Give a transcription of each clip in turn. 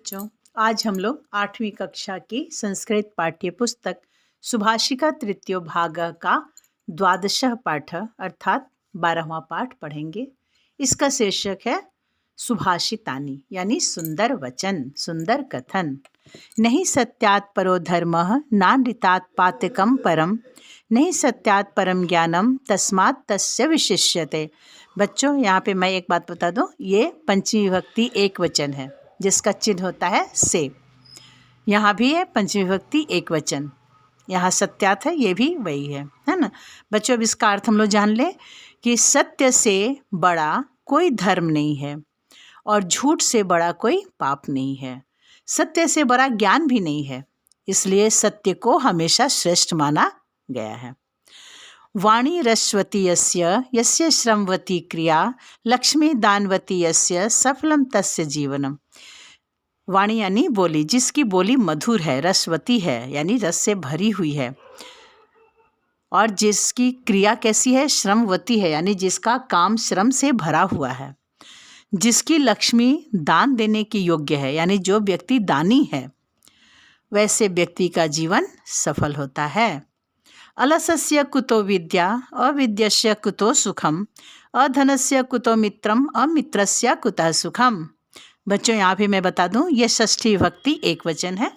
बच्चों, आज हम लोग 8वीं कक्षा की संस्कृत पाठ्य पुस्तक सुभाषिका तृतीयो भाग का द्वादशः पाठ अर्थात 12वां पाठ पढ़ेंगे। इसका शीर्षक है सुभाषितानि यानी सुंदर वचन, सुंदर कथन। नहीं सत्यात् परो धर्मः नानृतात् पातकं परम, नहीं सत्यात् परम ज्ञानम तस्मात् तस्य विशिष्यते। बच्चों, यहाँ पे मैं एक बात बता दूँ, ये पंचमी विभक्ति एक वचन है जिसका चिन्ह होता है से। यहाँ भी है पंचमी विभक्ति एक वचन, यहाँ सत्यात् है, ये भी वही है ना बच्चों। अब इसका अर्थ हम लोग जान लें कि सत्य से बड़ा कोई धर्म नहीं है और झूठ से बड़ा कोई पाप नहीं है। सत्य से बड़ा ज्ञान भी नहीं है, इसलिए सत्य को हमेशा श्रेष्ठ माना गया है। वाणी रस्वती यस्य यस्य श्रमवती क्रिया, लक्ष्मी दानवती यस्य सफलम तस्य जीवनम। वाणी यानी बोली, जिसकी बोली मधुर है, रसवती है यानी रस से भरी हुई है, और जिसकी क्रिया कैसी है, श्रमवती है यानी जिसका काम श्रम से भरा हुआ है। जिसकी लक्ष्मी दान देने की योग्य है यानी जो व्यक्ति दानी है, वैसे व्यक्ति का जीवन सफल होता है। अलसस्य कुतो विद्या अविद्यस्य कुतो सुखम, अधनस्य कुतो मित्रम अमित्रस्य कुतः सुखम। बच्चों, यहाँ भी मैं बता दूँ, ये षष्ठी विभक्ति एक वचन है।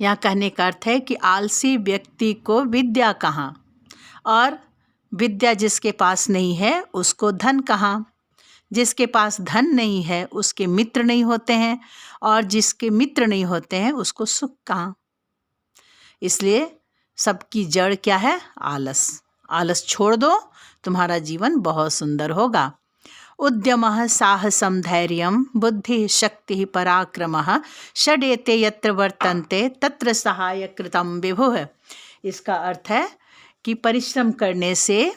यहाँ कहने का अर्थ है कि आलसी व्यक्ति को विद्या कहाँ, और विद्या जिसके पास नहीं है उसको धन कहाँ। जिसके पास धन नहीं है उसके मित्र नहीं होते हैं, और जिसके मित्र नहीं होते हैं उसको सुख कहाँ। इसलिए सबकी जड़ क्या है, आलस। आलस छोड़ दो, तुम्हारा जीवन बहुत सुंदर होगा। उद्यमः साहसं धैर्यं बुद्धि शक्ति पराक्रमः षडेते यत्र वर्तन्ते तत्र सहाय कृतं विभुः। इसका अर्थ है कि परिश्रम करने से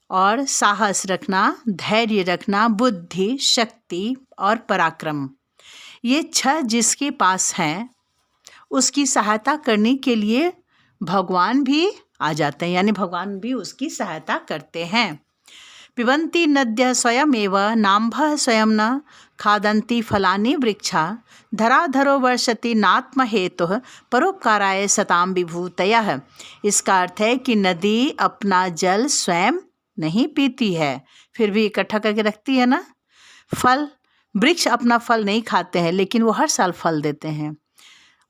और साहस रखना, धैर्य रखना, बुद्धि, शक्ति और पराक्रम, ये 6 जिसके पास हैं उसकी सहायता करने के लिए भगवान भी आ जाते हैं, यानी भगवान भी उसकी सहायता करते हैं। पिबन्ति नद्यः स्वयमेव नाम्भः स्वयं न खादन्ति फलानि वृक्षा, धराधरो वर्षति नात्महेतुः परोपकाराय सतां विभूतयः। इसका अर्थ है कि नदी अपना जल स्वयं नहीं पीती है, फिर भी इकट्ठा करके रखती है ना। फल, वृक्ष अपना फल नहीं खाते हैं लेकिन वो हर साल फल देते हैं।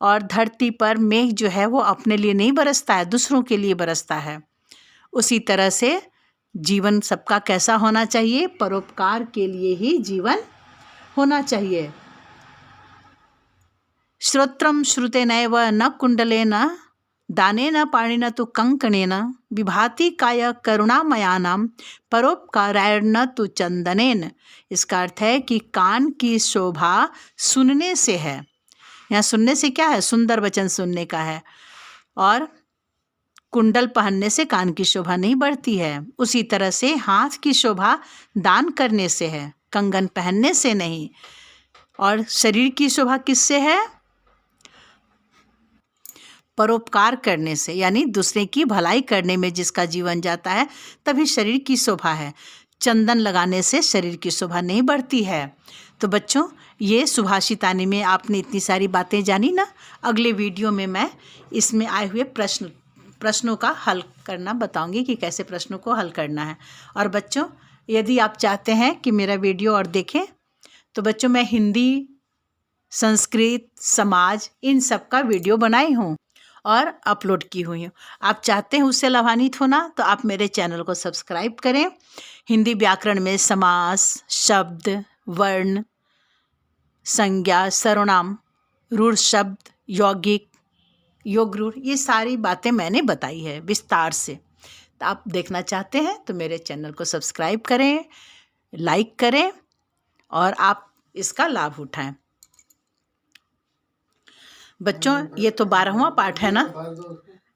और धरती पर मेघ जो है वो अपने लिए नहीं बरसता है, दूसरों के लिए बरसता है। उसी तरह से जीवन सबका कैसा होना चाहिए, परोपकार के लिए ही जीवन होना चाहिए। श्रोत्रम श्रुतेनैव न कुंडलेन दानेन पाणिना तु कंकणेन, विभाति काय करुणामयानां परोपकारायण तु चंदनेन। इसका अर्थ है कि कान की शोभा सुनने से है। यहाँ सुनने से क्या है, सुंदर वचन सुनने का है। और कुंडल पहनने से कान की शोभा नहीं बढ़ती है। उसी तरह से हाथ की शोभा दान करने से है, कंगन पहनने से नहीं। और शरीर की शोभा किससे है, परोपकार करने से, यानी दूसरे की भलाई करने में जिसका जीवन जाता है तभी शरीर की शोभा है। चंदन लगाने से शरीर की शोभा नहीं बढ़ती है। तो बच्चों, ये सुभाषितानि में आपने इतनी सारी बातें जानी ना। अगले वीडियो में मैं इसमें आए हुए प्रश्नों का हल करना बताऊंगी कि कैसे प्रश्नों को हल करना है। और बच्चों, यदि आप चाहते हैं कि मेरा वीडियो और देखें तो बच्चों, मैं हिंदी, संस्कृत, समाज, इन सब का वीडियो बनाई हूँ और अपलोड की हुई हूँ। आप चाहते हैं उससे लाभान्वित होना तो आप मेरे चैनल को सब्सक्राइब करें। हिंदी व्याकरण में समास, शब्द, वर्ण, संज्ञा, सर्वनाम, रूढ़ शब्द, यौगिक, योग रूढ़, ये सारी बातें मैंने बताई है विस्तार से। तो आप देखना चाहते हैं तो मेरे चैनल को सब्सक्राइब करें, लाइक करें और आप इसका लाभ उठाएं। बच्चों, ये तो 12वां पाठ है ना।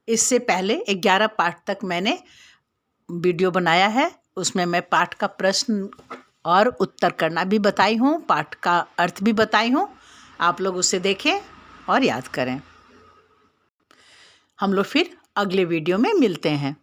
इससे पहले 11 पाठ तक मैंने वीडियो बनाया है, उसमें मैं पाठ का प्रश्न और उत्तर करना भी बताई हूँ, पाठ का अर्थ भी बताई हूँ। आप लोग उसे देखें और याद करें। हम लोग फिर अगले वीडियो में मिलते हैं।